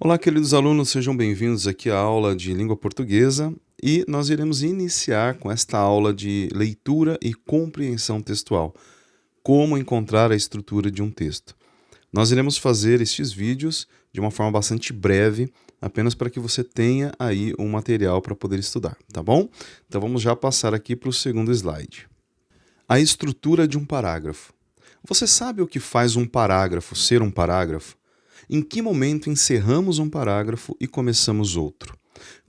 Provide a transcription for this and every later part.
Olá, queridos alunos, sejam bem-vindos aqui à aula de língua portuguesa e nós iremos iniciar com esta aula de leitura e compreensão textual. Como encontrar a estrutura de um texto. Nós iremos fazer estes vídeos de uma forma bastante breve, apenas para que você tenha aí um material para poder estudar, tá bom? Então vamos já passar aqui para o segundo slide. A estrutura de um parágrafo. Você sabe o que faz um parágrafo ser um parágrafo? Em que momento encerramos um parágrafo e começamos outro?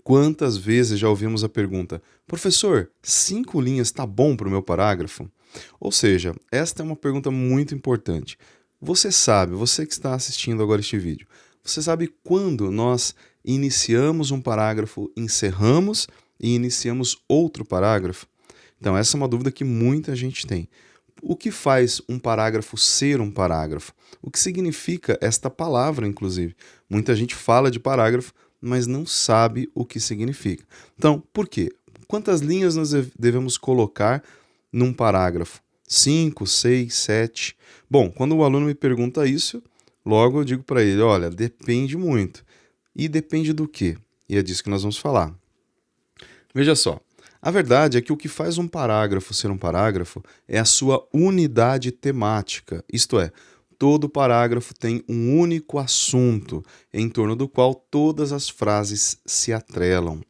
Quantas vezes já ouvimos a pergunta: professor, 5 linhas está bom para o meu parágrafo? Ou seja, esta é uma pergunta muito importante. Você sabe, você que está assistindo agora este vídeo, você sabe quando nós iniciamos um parágrafo, encerramos e iniciamos outro parágrafo? Então, essa é uma dúvida que muita gente tem. O que faz um parágrafo ser um parágrafo? O que significa esta palavra, inclusive? Muita gente fala de parágrafo, mas não sabe o que significa. Então, por quê? Quantas linhas nós devemos colocar num parágrafo? 5, 6, 7? Bom, quando o aluno me pergunta isso, logo eu digo para ele, olha, depende muito. E depende do quê? E é disso que nós vamos falar. Veja só. A verdade é que o que faz um parágrafo ser um parágrafo é a sua unidade temática, isto é, todo parágrafo tem um único assunto em torno do qual todas as frases se atrelam.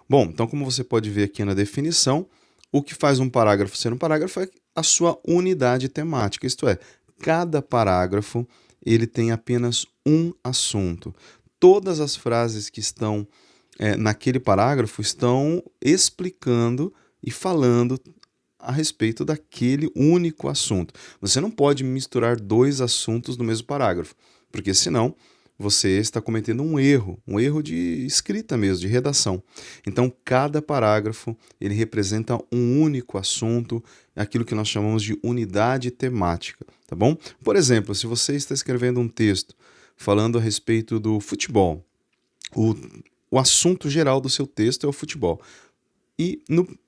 Bom, então como você pode ver aqui na definição, o que faz um parágrafo ser um parágrafo é a sua unidade temática, isto é, cada parágrafo ele tem apenas um assunto. Todas as frases que estão naquele parágrafo estão explicando e falando a respeito daquele único assunto. Você não pode misturar dois assuntos no mesmo parágrafo, porque senão você está cometendo um erro de escrita mesmo, de redação. Então, cada parágrafo ele representa um único assunto, aquilo que nós chamamos de unidade temática, tá bom? Por exemplo, se você está escrevendo um texto falando a respeito do futebol, o assunto geral do seu texto é o futebol. E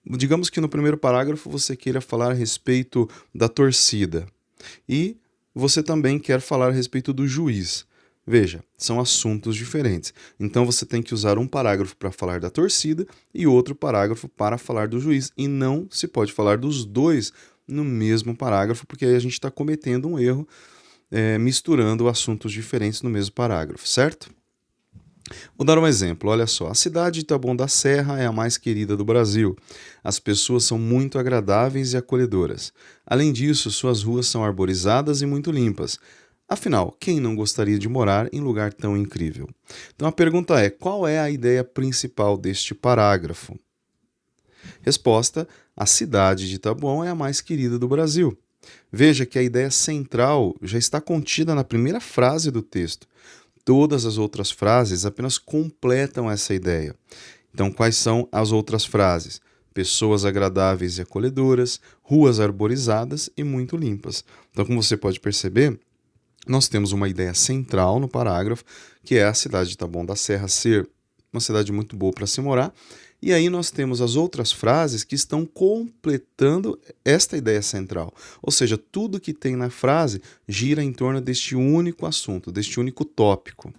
digamos que no primeiro parágrafo você queira falar a respeito da torcida. E você também quer falar a respeito do juiz. Veja, são assuntos diferentes. Então você tem que usar um parágrafo para falar da torcida e outro parágrafo para falar do juiz. E não se pode falar dos dois no mesmo parágrafo, porque aí a gente está cometendo um erro misturando assuntos diferentes no mesmo parágrafo, certo? Vou dar um exemplo, olha só. A cidade de Taboão da Serra é a mais querida do Brasil. As pessoas são muito agradáveis e acolhedoras. Além disso, suas ruas são arborizadas e muito limpas. Afinal, quem não gostaria de morar em lugar tão incrível? Então a pergunta é: qual é a ideia principal deste parágrafo? Resposta: a cidade de Taboão é a mais querida do Brasil. Veja que a ideia central já está contida na primeira frase do texto. Todas as outras frases apenas completam essa ideia. Então, quais são as outras frases? Pessoas agradáveis e acolhedoras, ruas arborizadas e muito limpas. Então, como você pode perceber, nós temos uma ideia central no parágrafo, que é a cidade de Taboão da Serra ser uma cidade muito boa para se morar. E aí nós temos as outras frases que estão completando esta ideia central. Ou seja, tudo que tem na frase gira em torno deste único assunto, deste único tópico.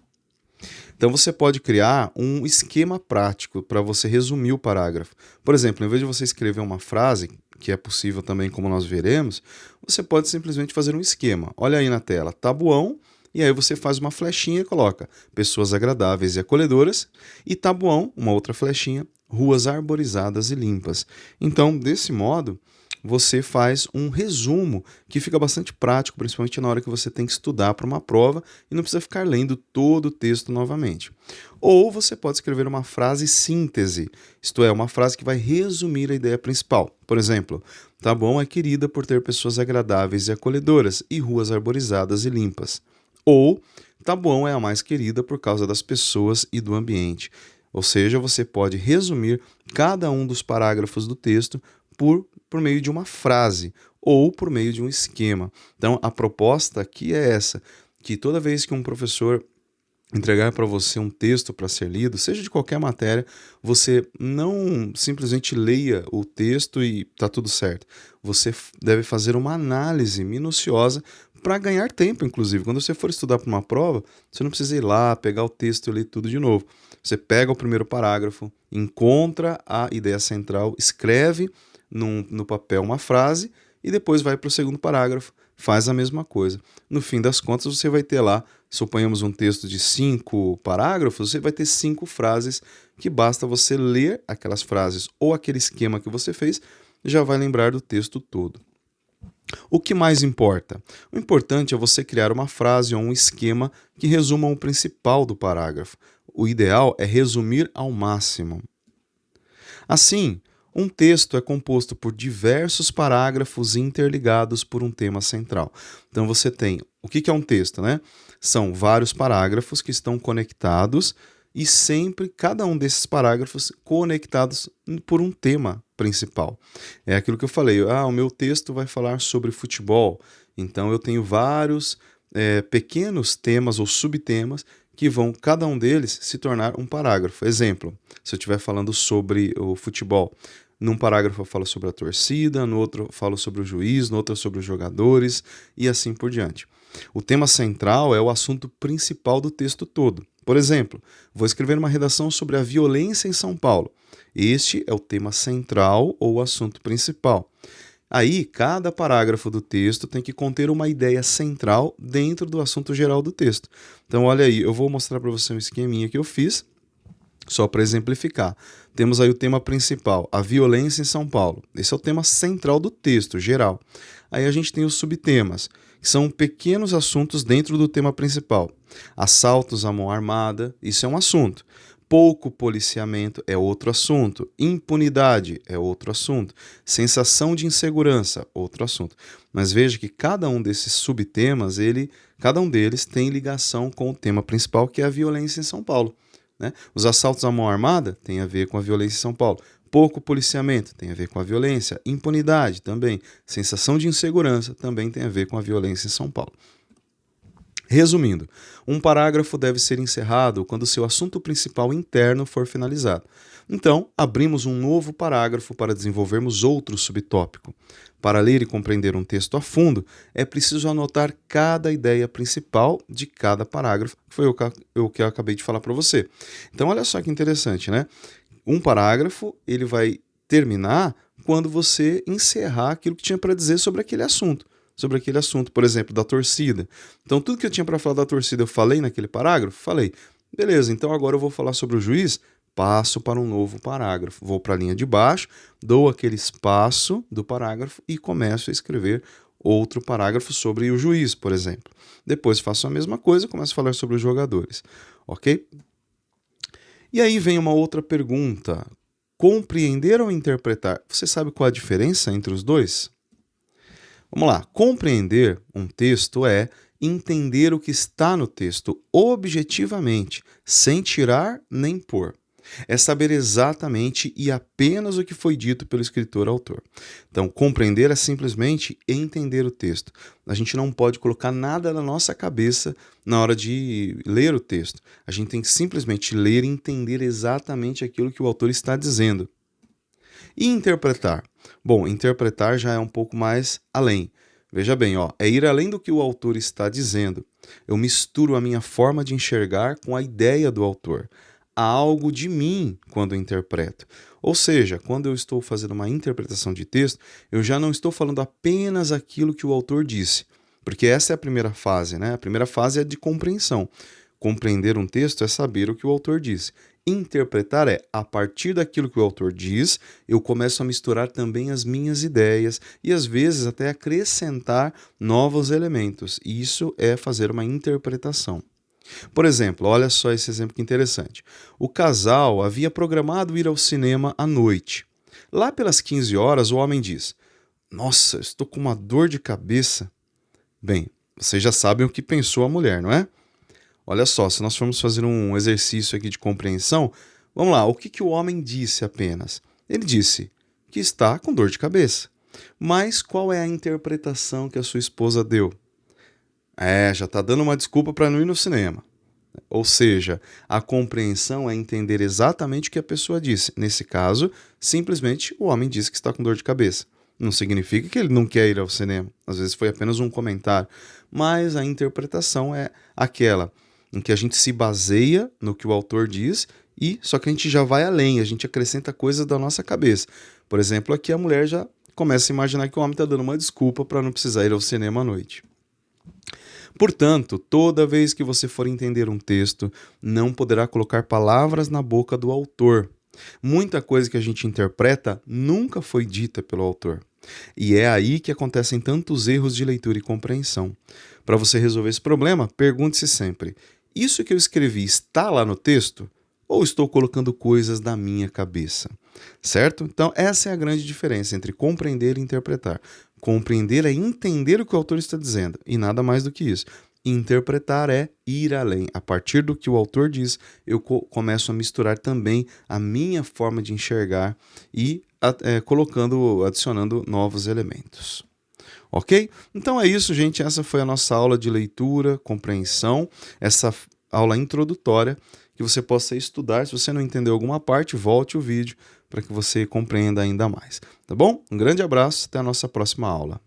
Então você pode criar um esquema prático para você resumir o parágrafo. Por exemplo, em vez de você escrever uma frase, que é possível também, como nós veremos, você pode simplesmente fazer um esquema. Olha aí na tela, Taboão, e aí você faz uma flechinha e coloca pessoas agradáveis e acolhedoras, e Taboão, uma outra flechinha, ruas arborizadas e limpas. Então, desse modo, você faz um resumo que fica bastante prático, principalmente na hora que você tem que estudar para uma prova e não precisa ficar lendo todo o texto novamente. Ou você pode escrever uma frase síntese, isto é, uma frase que vai resumir a ideia principal. Por exemplo, Taboão é querida por ter pessoas agradáveis e acolhedoras e ruas arborizadas e limpas. Ou Taboão é a mais querida por causa das pessoas e do ambiente. Ou seja, você pode resumir cada um dos parágrafos do texto por meio de uma frase ou por meio de um esquema. Então, a proposta aqui é essa, que toda vez que um professor entregar para você um texto para ser lido, seja de qualquer matéria, você não simplesmente leia o texto e está tudo certo. Você deve fazer uma análise minuciosa para ganhar tempo, inclusive. Quando você for estudar para uma prova, você não precisa ir lá, pegar o texto e ler tudo de novo. Você pega o primeiro parágrafo, encontra a ideia central, escreve no papel uma frase e depois vai para o segundo parágrafo, faz a mesma coisa. No fim das contas, você vai ter lá, suponhamos um texto de 5 parágrafos, você vai ter 5 frases que basta você ler aquelas frases ou aquele esquema que você fez, já vai lembrar do texto todo. O que mais importa? O importante é você criar uma frase ou um esquema que resuma o principal do parágrafo. O ideal é resumir ao máximo. Assim, um texto é composto por diversos parágrafos interligados por um tema central. Então você tem, o que é um texto, né? São vários parágrafos que estão conectados e sempre cada um desses parágrafos conectados por um tema principal. É aquilo que eu falei, o meu texto vai falar sobre futebol, então eu tenho vários pequenos temas ou subtemas que vão, cada um deles, se tornar um parágrafo. Exemplo, se eu estiver falando sobre o futebol, num parágrafo eu falo sobre a torcida, no outro eu falo sobre o juiz, no outro sobre os jogadores e assim por diante. O tema central é o assunto principal do texto todo. Por exemplo, vou escrever uma redação sobre a violência em São Paulo. Este é o tema central ou o assunto principal. Aí, cada parágrafo do texto tem que conter uma ideia central dentro do assunto geral do texto. Então, olha aí, eu vou mostrar para você um esqueminha que eu fiz, só para exemplificar. Temos aí o tema principal, a violência em São Paulo. Esse é o tema central do texto, geral. Aí a gente tem os subtemas, que são pequenos assuntos dentro do tema principal. Assaltos à mão armada, isso é um assunto. Pouco policiamento é outro assunto. Impunidade é outro assunto. Sensação de insegurança, outro assunto. Mas veja que cada um desses subtemas, cada um deles tem ligação com o tema principal, que é a violência em São Paulo. Né? Os assaltos à mão armada têm a ver com a violência em São Paulo. Pouco policiamento tem a ver com a violência. Impunidade também. Sensação de insegurança também tem a ver com a violência em São Paulo. Resumindo, um parágrafo deve ser encerrado quando seu assunto principal interno for finalizado. Então, abrimos um novo parágrafo para desenvolvermos outro subtópico. Para ler e compreender um texto a fundo, é preciso anotar cada ideia principal de cada parágrafo, que foi o que eu acabei de falar para você. Então, olha só que interessante, né? Um parágrafo, ele vai terminar quando você encerrar aquilo que tinha para dizer sobre aquele assunto. Por exemplo, da torcida. Então, tudo que eu tinha para falar da torcida eu falei naquele parágrafo? Falei. Beleza, então agora eu vou falar sobre o juiz, passo para um novo parágrafo. Vou para a linha de baixo, dou aquele espaço do parágrafo e começo a escrever outro parágrafo sobre o juiz, por exemplo. Depois faço a mesma coisa e começo a falar sobre os jogadores. Ok? E aí vem uma outra pergunta. Compreender ou interpretar? Você sabe qual a diferença entre os dois? Vamos lá. Compreender um texto é entender o que está no texto objetivamente, sem tirar nem pôr. É saber exatamente e apenas o que foi dito pelo escritor-autor. Então, compreender é simplesmente entender o texto. A gente não pode colocar nada na nossa cabeça na hora de ler o texto. A gente tem que simplesmente ler e entender exatamente aquilo que o autor está dizendo. E interpretar? Bom, interpretar já é um pouco mais além. Veja bem, é ir além do que o autor está dizendo. Eu misturo a minha forma de enxergar com a ideia do autor. Há algo de mim quando eu interpreto. Ou seja, quando eu estou fazendo uma interpretação de texto, eu já não estou falando apenas aquilo que o autor disse. Porque essa é a primeira fase, né? A primeira fase é de compreensão. Compreender um texto é saber o que o autor disse. Interpretar é, a partir daquilo que o autor diz, eu começo a misturar também as minhas ideias e às vezes até acrescentar novos elementos. Isso é fazer uma interpretação. Por exemplo, olha só esse exemplo que interessante. O casal havia programado ir ao cinema à noite. Lá pelas 15 horas, o homem diz: "Nossa, estou com uma dor de cabeça." Bem, vocês já sabem o que pensou a mulher, não é? Olha só, se nós formos fazer um exercício aqui de compreensão, vamos lá, o que o homem disse apenas? Ele disse que está com dor de cabeça. Mas qual é a interpretação que a sua esposa deu? Já está dando uma desculpa para não ir no cinema. Ou seja, a compreensão é entender exatamente o que a pessoa disse. Nesse caso, simplesmente o homem disse que está com dor de cabeça. Não significa que ele não quer ir ao cinema. Às vezes foi apenas um comentário. Mas a interpretação é aquela em que a gente se baseia no que o autor diz e só que a gente já vai além, a gente acrescenta coisas da nossa cabeça. Por exemplo, aqui a mulher já começa a imaginar que o homem está dando uma desculpa para não precisar ir ao cinema à noite. Portanto, toda vez que você for entender um texto, não poderá colocar palavras na boca do autor. Muita coisa que a gente interpreta nunca foi dita pelo autor. E é aí que acontecem tantos erros de leitura e compreensão. Para você resolver esse problema, pergunte-se sempre: isso que eu escrevi está lá no texto? Ou estou colocando coisas da minha cabeça? Certo? Então, essa é a grande diferença entre compreender e interpretar. Compreender é entender o que o autor está dizendo, e nada mais do que isso. Interpretar é ir além. A partir do que o autor diz, eu começo a misturar também a minha forma de enxergar e adicionando novos elementos. Ok? Então é isso, gente. Essa foi a nossa aula de leitura, compreensão, essa aula introdutória que você possa estudar. Se você não entendeu alguma parte, volte o vídeo para que você compreenda ainda mais. Tá bom? Um grande abraço, até a nossa próxima aula.